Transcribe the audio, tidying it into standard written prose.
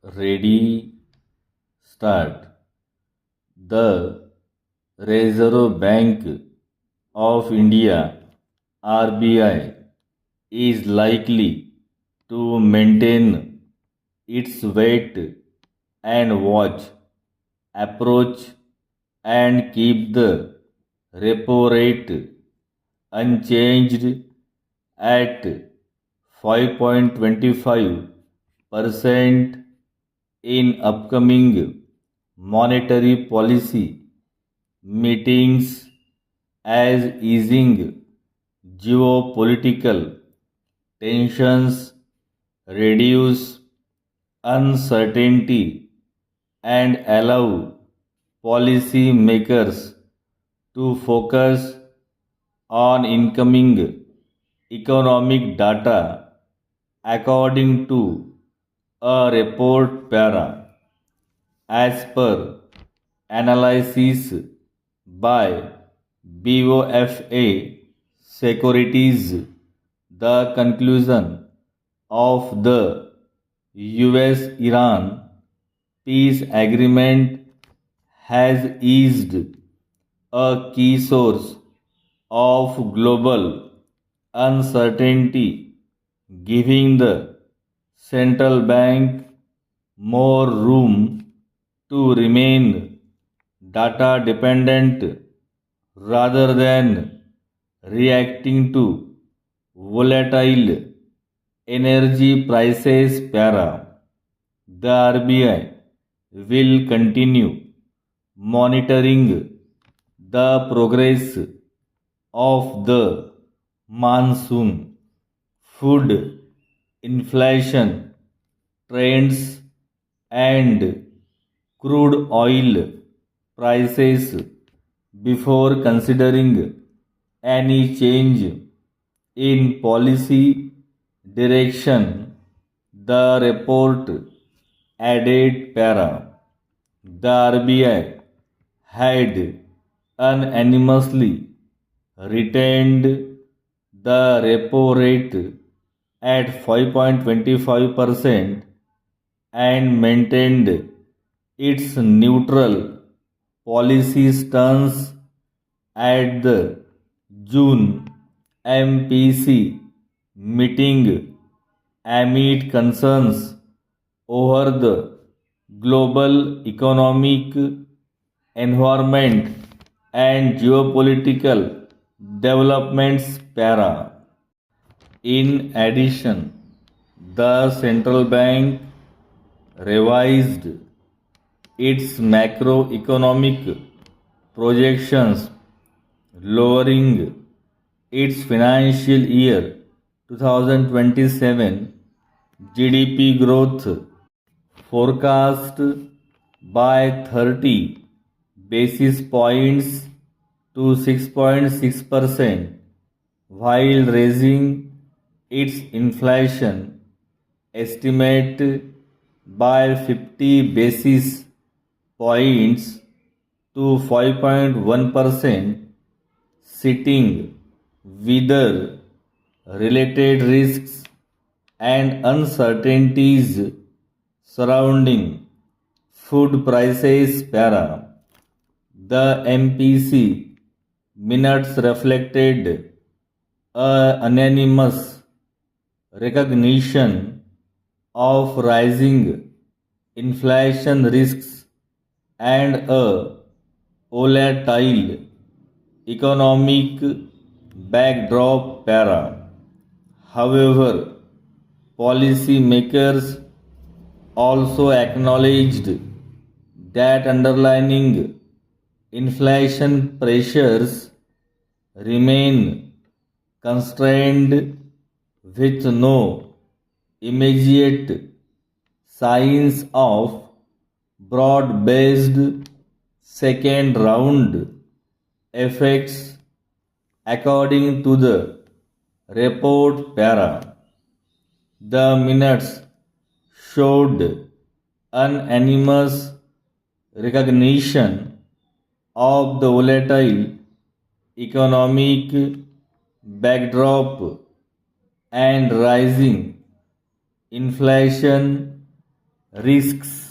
Ready, start. The Reserve Bank of India (RBI) is likely to maintain its wait and watch approach and keep the repo rate unchanged at 5.25% in upcoming monetary policy meetings as easing geopolitical tensions reduce uncertainty and allow policy makers to focus on incoming economic data according to a report para. As per analysis by BOFA Securities, the conclusion of the US Iran peace agreement has eased a key source of global uncertainty, giving the central bank more room to remain data dependent rather than reacting to volatile energy prices para. The RBI will continue monitoring the progress of the monsoon, food inflation trends, and crude oil prices before considering any change in policy direction. The report added para. The RBI had unanimously retained the repo rate at 5.25% and maintained its neutral policy stance at the June MPC meeting amid concerns over the global economic environment and geopolitical developments para. In addition, the central bank revised its macroeconomic projections, lowering its financial year 2027 GDP growth forecast by 30 basis points to 6.6%, while raising its inflation estimate by 50 basis points to 5.1%, citing weather related risks and uncertainties surrounding food prices para. The MPC minutes reflected a unanimous recognition of rising inflation risks and a volatile economic backdrop para. However, policymakers also acknowledged that underlying inflation pressures remain constrained with no immediate signs of broad based second round effects according to the report para. The minutes showed unanimous recognition of the volatile economic backdrop and rising inflation risks